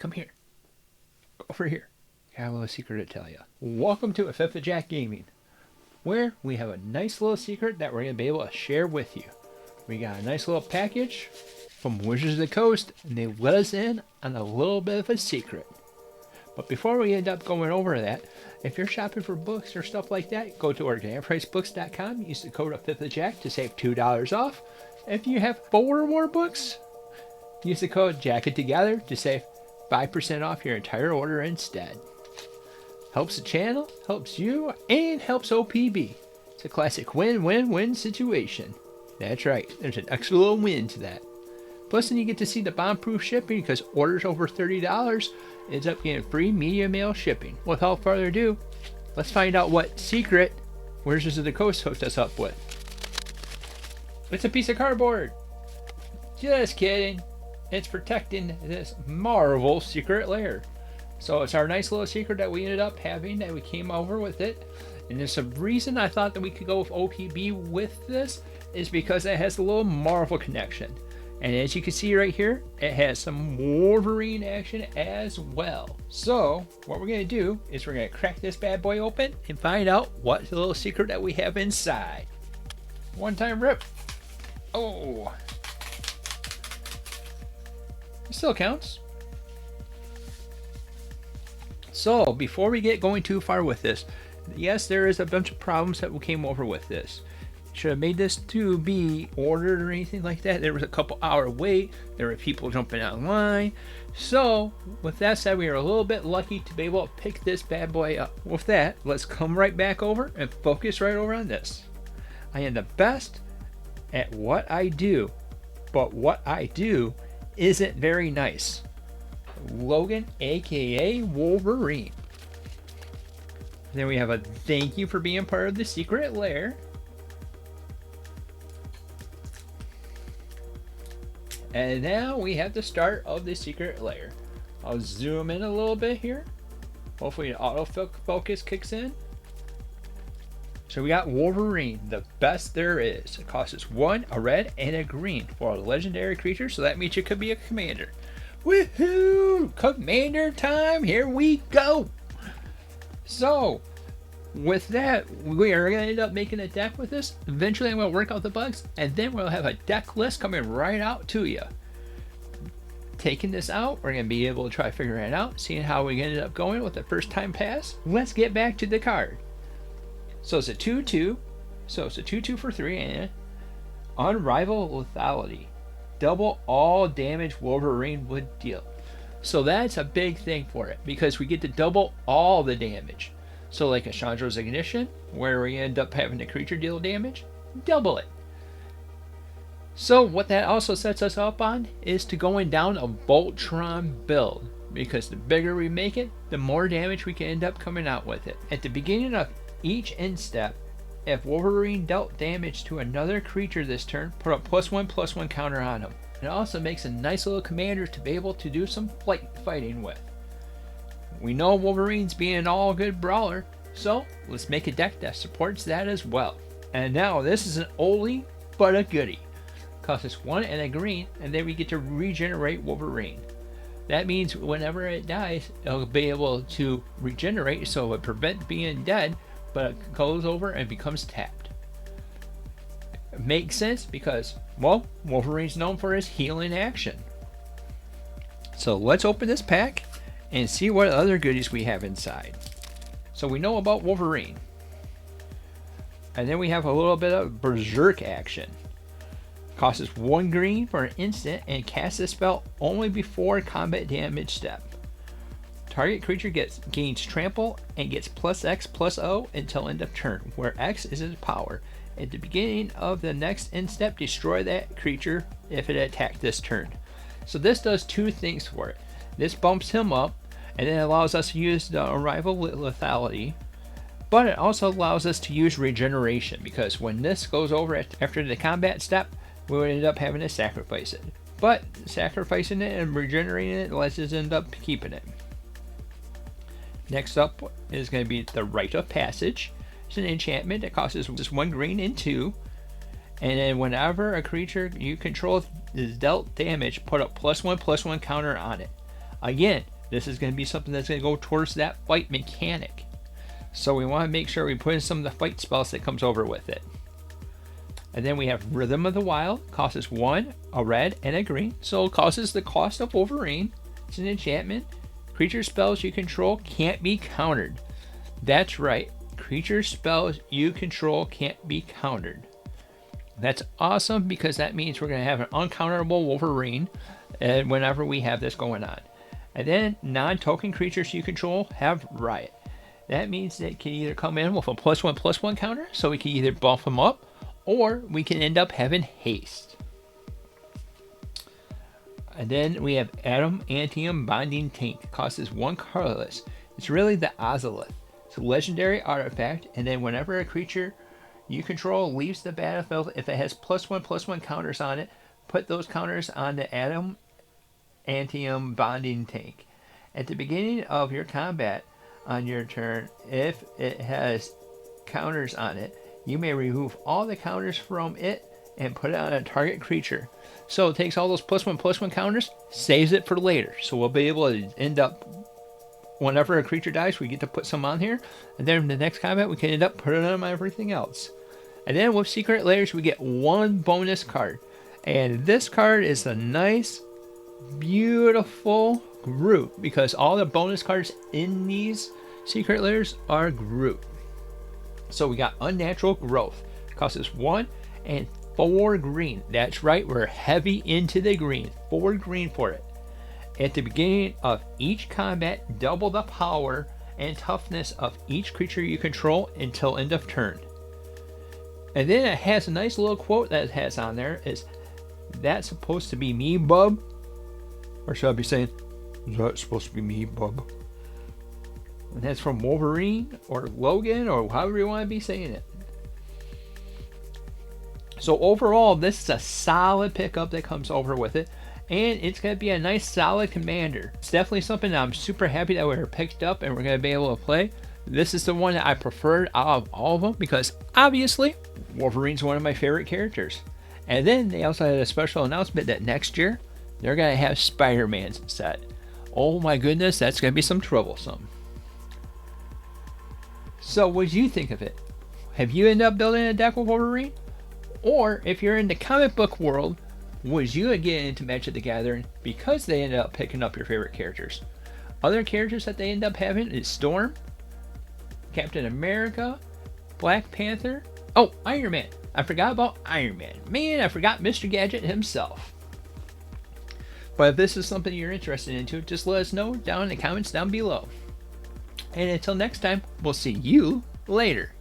Come here. Over here. I have a little secret to tell you. Welcome to Afifthofjack Gaming, where we have a nice little secret that we're going to be able to share with you. We got a nice little package from Wizards of the Coast, and they let us in on a little bit of a secret. But before we end up going over that, if you're shopping for books or stuff like that, go to organicpricebooks.com, use the code Afifthofjack to save $2 off. If you have 4 or more books, use the code JACKITTOGETHER to save 5% off your entire order instead. Helps the channel, helps you, and helps OPB. It's a classic win-win-win situation. That's right, there's an extra little win to that. Plus, then you get to see the bomb-proof shipping because orders over $30 ends up getting free media mail shipping. Without further ado, let's find out what secret Wizards of the Coast hooked us up with. It's a piece of cardboard. Just kidding. It's protecting this Marvel secret lair. So it's our nice little secret that we ended up having, that we came over with it. And there's some reason I thought that we could go with OPB with this is because it has a little Marvel connection. And as you can see right here, it has some Wolverine action as well. So what we're going to do is we're going to crack this bad boy open and find out what little secret that we have inside. One time rip. Oh. It still counts. So before we get going too far with this, yes, there is a bunch of problems that we came over with this. Should have made this to be ordered or anything like that. There was a couple hour wait. There were people jumping online. So with that said, we are a little bit lucky to be able to pick this bad boy up. With that, let's come right back over and focus right over on this. I am the best at what I do, but what I do isn't very nice. Logan, aka Wolverine. Then we have a thank you for being part of the secret lair. And now we have the start of the secret lair. I'll zoom in a little bit here. Hopefully the autofocus kicks in. So we got Wolverine, the best there is. It costs us 1, a red, and a green for a legendary creature, so that means it could be a commander. Woohoo! Commander time! Here we go! So, with that, we are going to end up making a deck with this. Eventually I'm going to work out the bugs, and then we'll have a deck list coming right out to you. Taking this out, we're going to be able to try figuring it out, seeing how we ended up going with the first time pass. Let's get back to the card. So it's a 2/2. So it's a 2/2 for 3 and unrivaled lethality. Double all damage Wolverine would deal. So that's a big thing for it because we get to double all the damage. So like a Chandra's Ignition, where we end up having the creature deal damage, double it. So what that also sets us up on is to going down a Voltron build, because the bigger we make it, the more damage we can end up coming out with it. At the beginning of each end step, if Wolverine dealt damage to another creature this turn, put a +1/+1 counter on him. It also makes a nice little commander to be able to do some flight fighting with. We know Wolverine's being an all good brawler, so let's make a deck that supports that as well. And now this is an oldie but a goodie. Costs us 1 and a green, and then we get to regenerate Wolverine. That means whenever it dies, it'll be able to regenerate, so it would prevent being dead, but it goes over and becomes tapped. It makes sense because, well, Wolverine's known for his healing action. So let's open this pack and see what other goodies we have inside. So we know about Wolverine. And then we have a little bit of Berserk action. Costs us 1 green for an instant and casts this spell only before combat damage step. Target creature gains trample and gets +X/+O until end of turn, where X is its power. At the beginning of the next end step, destroy that creature if it attacked this turn. So this does 2 things for it. This bumps him up, and then allows us to use the arrival lethality, but it also allows us to use regeneration, because when this goes over after the combat step, we would end up having to sacrifice it. But sacrificing it and regenerating it lets us end up keeping it. Next up is going to be the Rite of Passage. It's an enchantment that costs us just 1 green and 2. And then whenever a creature you control is dealt damage, put a +1/+1 counter on it. Again, this is going to be something that's going to go towards that fight mechanic. So we want to make sure we put in some of the fight spells that comes over with it. And then we have Rhythm of the Wild, costs us 1, a red, and a green. So it causes the cost of Wolverine. It's an enchantment. Creature spells you control can't be countered. That's right. Creature spells you control can't be countered. That's awesome because that means we're going to have an uncounterable Wolverine whenever we have this going on. And then non-token creatures you control have Riot. That means they can either come in with a +1/+1 counter, so we can either buff them up, or we can end up having haste. And then we have Adamantium Bonding Tank. Costs us 1 colorless. It's really the Ozolith. It's a legendary artifact, and then whenever a creature you control leaves the battlefield, if it has +1/+1 counters on it, put those counters on the Adamantium Bonding Tank. At the beginning of your combat on your turn, if it has counters on it, you may remove all the counters from it and put it on a target creature. So it takes all those +1/+1 counters, saves it for later. So we'll be able to end up, whenever a creature dies, we get to put some on here. And then in the next combat, we can end up putting on everything else. And then with Secret Lairs, we get 1 bonus card. And this card is a nice, beautiful Groot, because all the bonus cards in these Secret Lairs are Groot. So we got Unnatural Growth. Costs us 1 and 4 green. That's right, we're heavy into the green. 4 green for it. At the beginning of each combat, double the power and toughness of each creature you control until end of turn. And then it has a nice little quote that it has on there. Is that supposed to be me, bub? Or should I be saying, is that supposed to be me, bub? And that's from Wolverine or Logan, or however you want to be saying it. So overall, this is a solid pickup that comes over with it. And it's going to be a nice solid commander. It's definitely something that I'm super happy that we're picked up and we're going to be able to play. This is the one that I preferred out of all of them, because obviously Wolverine's one of my favorite characters. And then they also had a special announcement that next year they're going to have Spider-Man's set. Oh my goodness, that's going to be some troublesome. So what did you think of it? Have you ended up building a deck with Wolverine? Or if you're in the comic book world, would you get into Magic the Gathering because they ended up picking up your favorite characters? Other characters that they end up having is Storm, Captain America, Black Panther, oh, Iron Man. I forgot about Iron Man. Man, I forgot Mr. Gadget himself. But if this is something you're interested into, just let us know down in the comments down below. And until next time, we'll see you later.